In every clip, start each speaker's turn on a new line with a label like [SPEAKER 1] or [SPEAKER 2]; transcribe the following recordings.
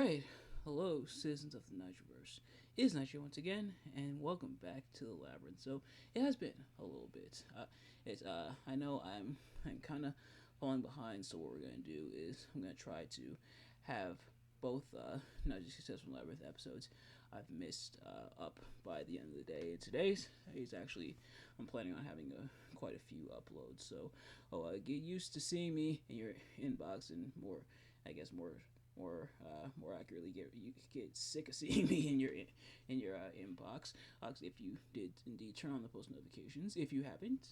[SPEAKER 1] Alright, hello, citizens of the Nigelverse. It is Nigel once again, and welcome back to the Labyrinth. So, it has been a little bit. I know I'm kind of falling behind, so what we're going to do is I'm going to try to have both not just successful Labyrinth episodes I've missed up by the end of the day. Today's is actually, I'm planning on having quite a few uploads, so get used to seeing me in your inbox and more accurately, you get sick of seeing me in your inbox. If you did indeed turn on the post notifications, if you haven't,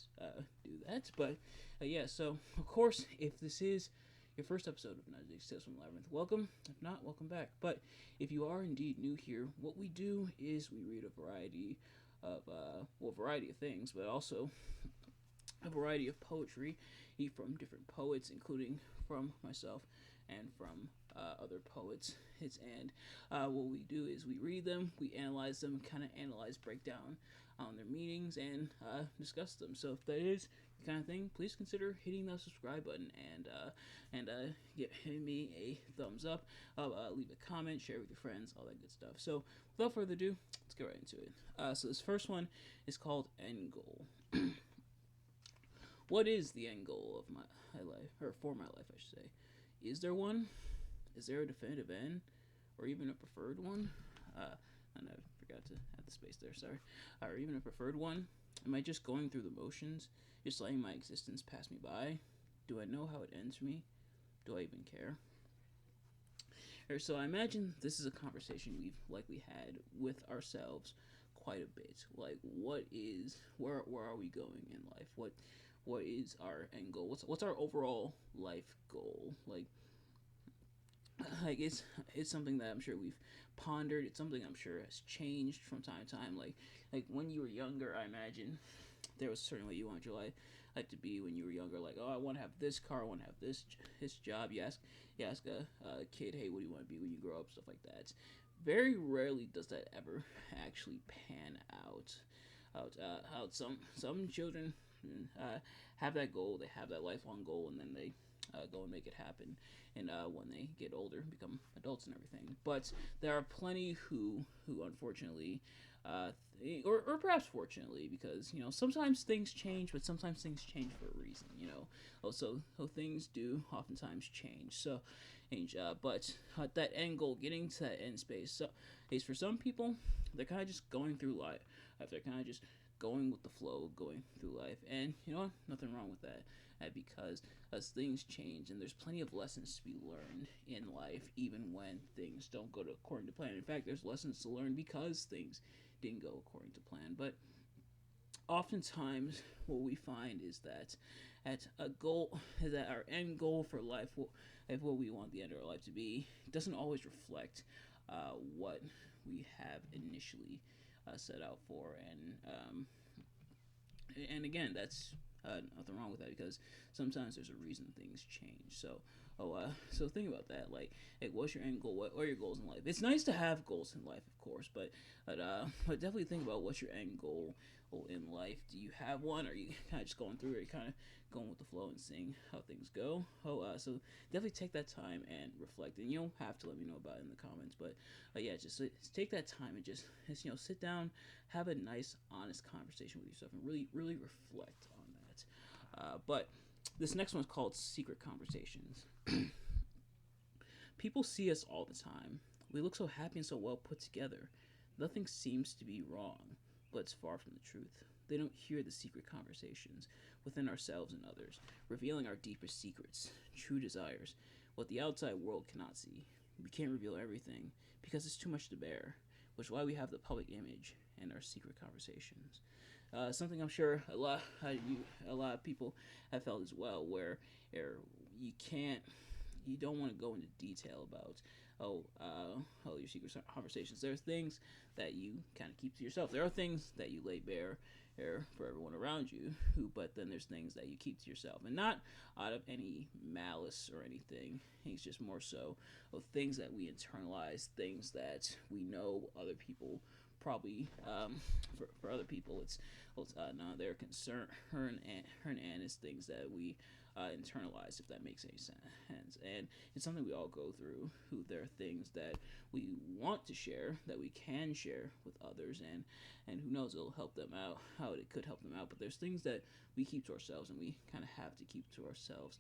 [SPEAKER 1] do that. But yeah, so of course, if this is your first episode of Nigel Tales from Labyrinth, welcome. If not, welcome back. But if you are indeed new here, what we do is we read a variety of things, but also a variety of poetry from different poets, including from myself and from other poets. What we do is we read them, we analyze them, kind of analyze, break down on their meanings, and discuss them. So if that is the kind of thing, please consider hitting that subscribe button and giving me a thumbs up. Leave a comment, share with your friends, all that good stuff. So without further ado, let's get right into it. So this first one is called End Goal. What is the end goal of my life, or for my life, I should say? Is there one? Is there a definitive end, or even a preferred one? And I forgot to add the space there. Sorry. Or even a preferred one? Am I just going through the motions, just letting my existence pass me by? Do I know how it ends for me? Do I even care? So I imagine this is a conversation we've likely had with ourselves quite a bit. Like, where are we going in life? What is our end goal? What's our overall life goal? Like it's something that I'm sure we've pondered. It's something I'm sure has changed from time to time. Like when you were younger, I imagine there was certainly you wanted your life to be when you were younger. Like, oh, I want to have this car, I want to have this job. You ask a kid, hey, what do you want to be when you grow up? Stuff like that. Very rarely does that ever actually pan out. Some children have that goal, they have that lifelong goal, and then they go and make it happen. And when they get older, become adults and everything. But there are plenty who unfortunately, or perhaps fortunately, because sometimes things change, but sometimes things change for a reason. Also things do oftentimes change. But that end goal, getting to that end space, so is for some people, they're kind of just going through life. They're kind of just going with the flow, going through life, and nothing wrong with that. Because as things change, and there's plenty of lessons to be learned in life, even when things don't go according to plan. In fact, there's lessons to learn because things didn't go according to plan. But oftentimes, what we find is that our end goal for life, what we want the end of our life to be, doesn't always reflect what we have initially set out for, and again, that's nothing wrong with that, because sometimes there's a reason things change. So think about that. Like, what's your end goal? What are your goals in life? It's nice to have goals in life, of course, but definitely think about what's your end goal in life. Do you have one? Or are you kind of just going through it? Are you kind of going with the flow and seeing how things go? So definitely take that time and reflect. And you don't have to let me know about it in the comments, but yeah, just take that time and just sit down, have a nice, honest conversation with yourself, and really reflect on that. But this next one's called Secret Conversations. People see us all the time. We look so happy and so well put together. Nothing seems to be wrong, but it's far from the truth. They don't hear the secret conversations within ourselves and others, revealing our deepest secrets, true desires, what the outside world cannot see. We can't reveal everything because it's too much to bear, which is why we have the public image and our secret conversations. Something I'm sure a lot of people have felt as well, where you don't want to go into detail about your secret conversations. There are things that you kind of keep to yourself. There are things that you lay bare for everyone around you, but then there's things that you keep to yourself, and not out of any malice or anything. It's just more so of things that we internalize, things that we know other people probably for other people it's none of their concern, and it's things that we internalize, if that makes any sense. And it's something we all go through. Who there are things that we want to share, that we can share with others, and who knows, it'll help them out. How it could help them out, but there's things that we keep to ourselves, and we kind of have to keep to ourselves.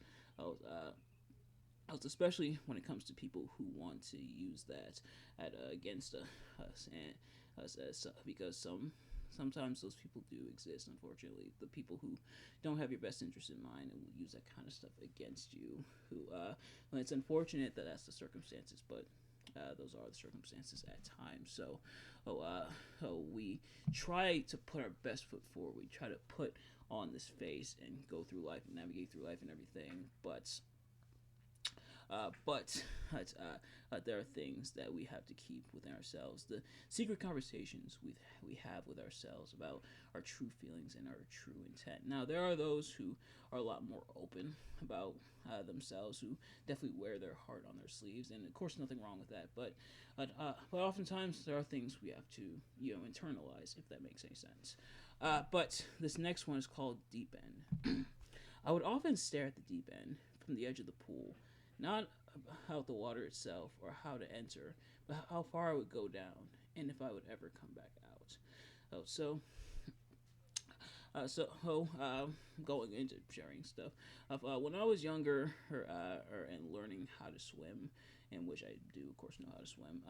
[SPEAKER 1] Especially when it comes to people who want to use that against us and us, because sometimes those people do exist. Unfortunately, the people who don't have your best interest in mind and will use that kind of stuff against you. Well, it's unfortunate that that's the circumstances, but those are the circumstances at times. So, we try to put our best foot forward. We try to put on this face and go through life and navigate through life and everything, but there are things that we have to keep within ourselves. The secret conversations we have with ourselves about our true feelings and our true intent. Now, there are those who are a lot more open about themselves, who definitely wear their heart on their sleeves, and of course, nothing wrong with that. But oftentimes there are things we have to internalize, if that makes any sense. But this next one is called deep end. I would often stare at the deep end from the edge of the pool, not about the water itself or how to enter, but how far I would go down and if I would ever come back out. Going into sharing stuff. When I was younger, and learning how to swim, in which I do, of course, know how to swim.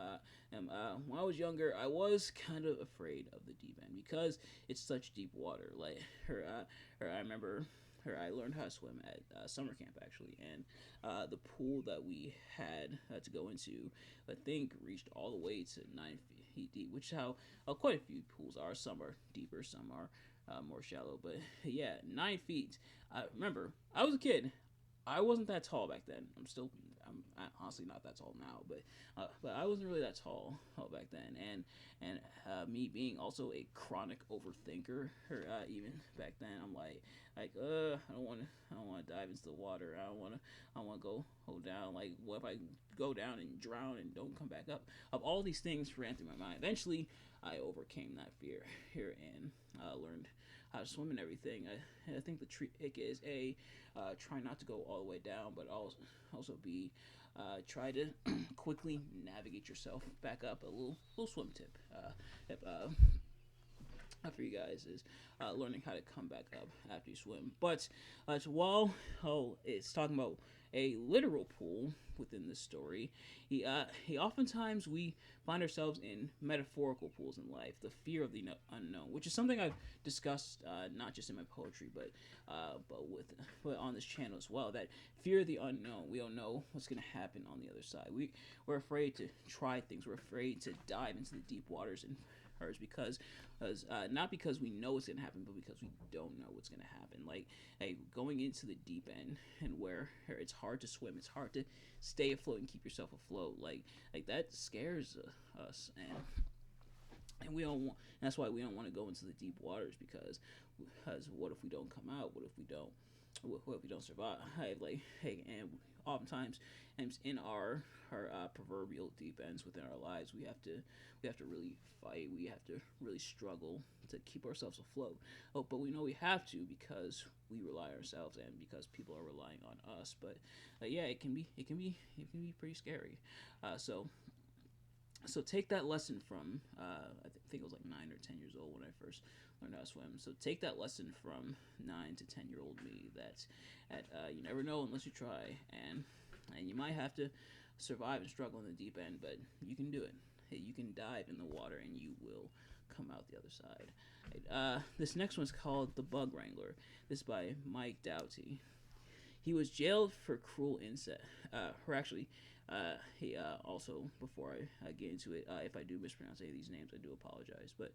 [SPEAKER 1] When I was younger, I was kind of afraid of the deep end because it's such deep water. Like I remember. I learned how to swim at summer camp, actually, and the pool that we had to go into, I think, reached all the way to 9 feet deep, which is how quite a few pools are. Some are deeper, some are more shallow, but yeah, 9 feet. Remember, I was a kid. I wasn't that tall back then. I'm honestly not that tall now, but I wasn't really that tall back then, and me being also a chronic overthinker, even back then, I'm like I don't want to dive into the water. I don't want to go down. Like, what if I go down and drown and don't come back up? All these things ran through my mind. Eventually, I overcame that fear here and learned how to swim and everything. I think the trick is try not to go all the way down, but also be try to quickly navigate yourself back up. A little swim tip for you guys is learning how to come back up after you swim. But while it's talking about a literal pool within this story, he oftentimes we find ourselves in metaphorical pools in life. The fear of the unknown, which is something I've discussed not just in my poetry, but on this channel as well. That fear of the unknown. We don't know what's going to happen on the other side. We're afraid to try things. We're afraid to dive into the deep waters and hers because not because we know what's going to happen, but because we don't know what's going to happen. Like going into the deep end and where it's hard to swim, it's hard to stay afloat and keep yourself afloat. Like that scares us, and we don't want. That's why we don't want to go into the deep waters because what if we don't come out? What if we don't? What if we don't survive? And oftentimes, in our proverbial deep ends within our lives, we have to really fight. We have to really struggle to keep ourselves afloat. But we know we have to because we rely on ourselves and because people are relying on us. But yeah, it can be pretty scary. So take that lesson from I think it was like 9 or 10 years old when I first learned how to swim. So take that lesson from 9 to 10-year-old me that you never know unless you try, and you might have to survive and struggle in the deep end, but you can do it. Hey, you can dive in the water and you will come out the other side. This next one's called The Bug Wrangler. This is by Mike Doughty. He was jailed for cruel insect. He also, before I get into it, if I do mispronounce any of these names, I do apologize. But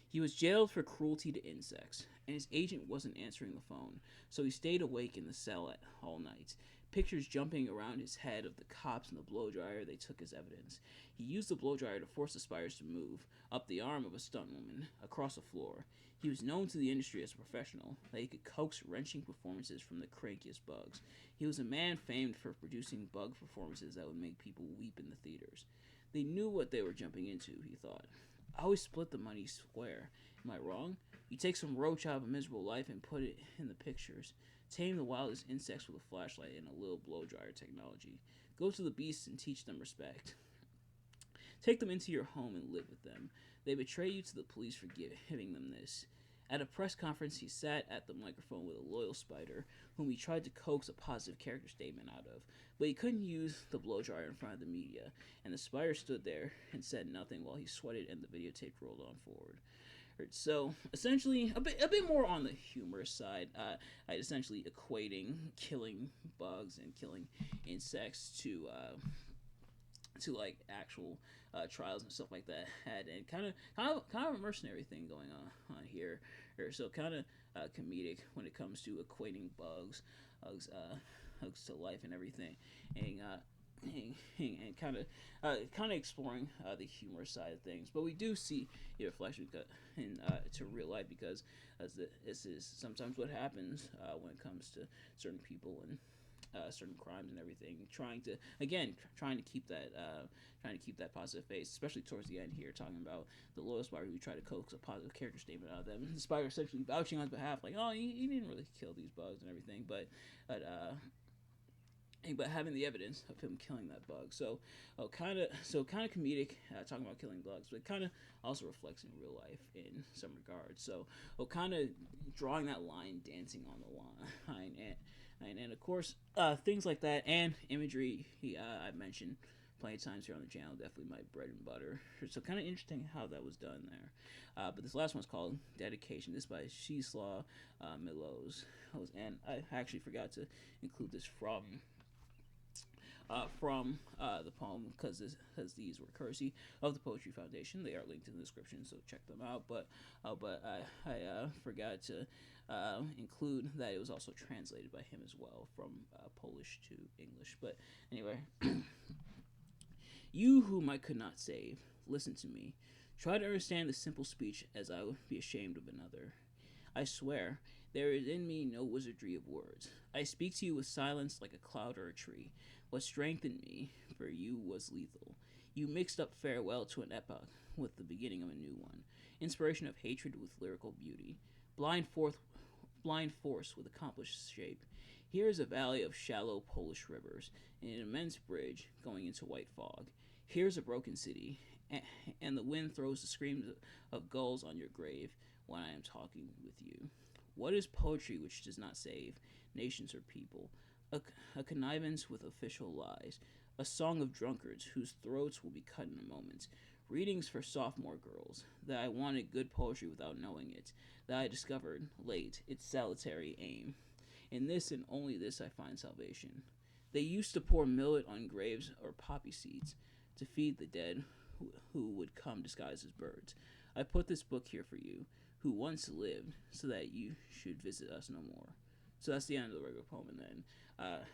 [SPEAKER 1] he was jailed for cruelty to insects, and his agent wasn't answering the phone, so he stayed awake in the cell all night. Pictures jumping around his head of the cops and the blow dryer they took as evidence. He used the blow dryer to force the spiders to move, up the arm of a stunt woman, across the floor. He was known to the industry as a professional, that he could coax wrenching performances from the crankiest bugs. He was a man famed for producing bug performances that would make people weep in the theaters. They knew what they were jumping into, he thought. I always split the money square. Am I wrong? You take some roach out of a miserable life and put it in the pictures. Tame the wildest insects with a flashlight and a little blow dryer technology. Go to the beasts and teach them respect. Take them into your home and live with them. They betray you to the police for giving them this. At a press conference, he sat at the microphone with a loyal spider, whom he tried to coax a positive character statement out of. But he couldn't use the blow dryer in front of the media, and the spider stood there and said nothing while he sweated and the videotape rolled on forward. So essentially, a bit more on the humorous side. I essentially equating killing bugs and killing insects to like actual trials and stuff like that, and kind of a mercenary thing going on here. So kind of comedic when it comes to equating bugs to life and everything, and kind of exploring the humor side of things. But we do see a reflection to real life, because this is sometimes what happens when it comes to certain people and certain crimes and everything. Trying to keep that positive face, especially towards the end here, talking about the loyal spider who tried to coax a positive character statement out of them. The spider essentially vouching on his behalf, like, oh, he didn't really kill these bugs and everything, but having the evidence of him killing that bug. So kind of comedic, talking about killing bugs, but kind of also reflects in real life in some regards. So kind of drawing that line, dancing on the line, and of course things like that, and imagery. I mentioned plenty of times here on the channel. Definitely my bread and butter. So kind of interesting how that was done there. But this last one's called Dedication. This by Cszeslaw, Milosz, and I actually forgot to include this from the poem, because these were courtesy of the Poetry Foundation. They are linked in the description, so check them out. But I forgot to include that it was also translated by him as well, from Polish to English. But anyway, you whom I could not save, listen to me. Try to understand the simple speech, as I would be ashamed of another. I swear, there is in me no wizardry of words. I speak to you with silence like a cloud or a tree. What strengthened me for you was lethal. You mixed up farewell to an epoch with the beginning of a new one. Inspiration of hatred with lyrical beauty. Blind force with accomplished shape. Here is a valley of shallow Polish rivers, and an immense bridge going into white fog. Here's a broken city, and the wind throws the screams of gulls on your grave when I am talking with you. What is poetry which does not save nations or people? A connivance with official lies, a song of drunkards whose throats will be cut in a moment. Readings for sophomore girls, that I wanted good poetry without knowing it, that I discovered, late, its salutary aim. In this and only this I find salvation. They used to pour millet on graves or poppy seeds to feed the dead who would come disguised as birds. I put this book here for you, who once lived, so that you should visit us no more. So that's the end of the regular poem, and then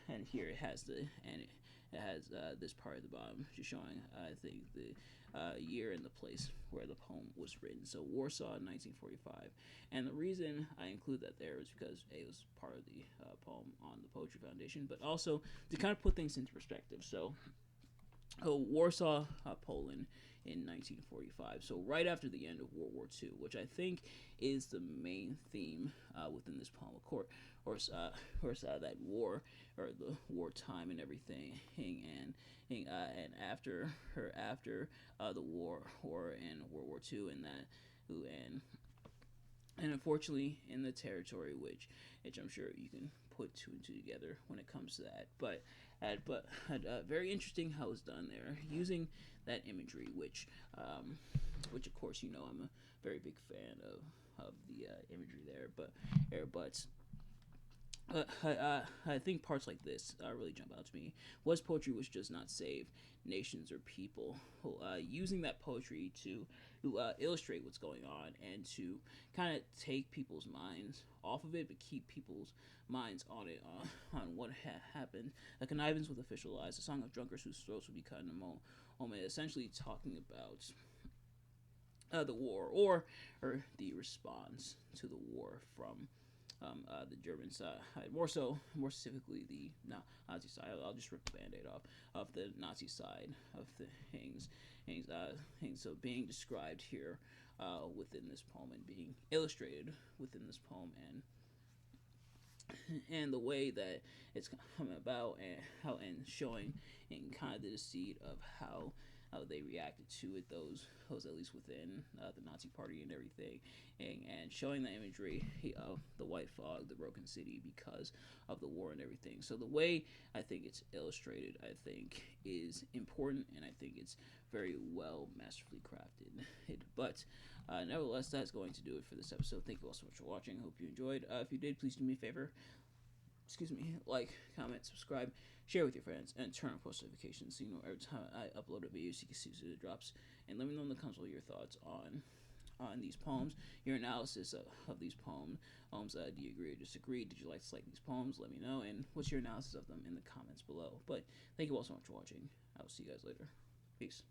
[SPEAKER 1] and here it has this part at the bottom, just showing I think the year and the place where the poem was written. So Warsaw, 1945, and the reason I include that there is because it was part of the poem on the Poetry Foundation, but also to kind of put things into perspective. So Warsaw, Poland, in 1945. So right after the end of World War II, which I think is the main theme within this poem. Of course, that war, or the wartime and everything, and after the war and World War II, and unfortunately in the territory, which I'm sure you can put two and two together when it comes to that. But very interesting how it's done there, using that imagery, which of course I'm a very big fan of the imagery there. But I think parts like this really jump out to me. Was poetry which does not save nations or people, using that poetry to illustrate what's going on, and to kind of take people's minds off of it, but keep people's minds on it, on what happened. A connivance with official lies, a song of drunkards whose throats would be cut in a moment, essentially talking about the war, or the response to the war from the German side, more specifically the Nazi side. I'll just rip the Band-Aid off of the Nazi side of the things. So being described here within this poem, and being illustrated within this poem, and the way that it's come about, and how, and showing and kind of the seed of how they reacted to it, those at least within the Nazi party and everything, and showing the imagery of the white fog, the broken city, because of the war and everything. So the way I think it's illustrated, I think, is important, and I think it's very well masterfully crafted. But nevertheless, that's going to do it for this episode. Thank you all so much for watching. Hope you enjoyed. If you did, please do me a favor. Like, comment, subscribe, share with your friends, and turn on post notifications so you know every time I upload a video so you can see as it drops. And let me know in the comments what your thoughts on these poems, your analysis of these poems. Do you agree or disagree? Did you like these poems? Let me know. And what's your analysis of them in the comments below. But thank you all so much for watching. I will see you guys later. Peace.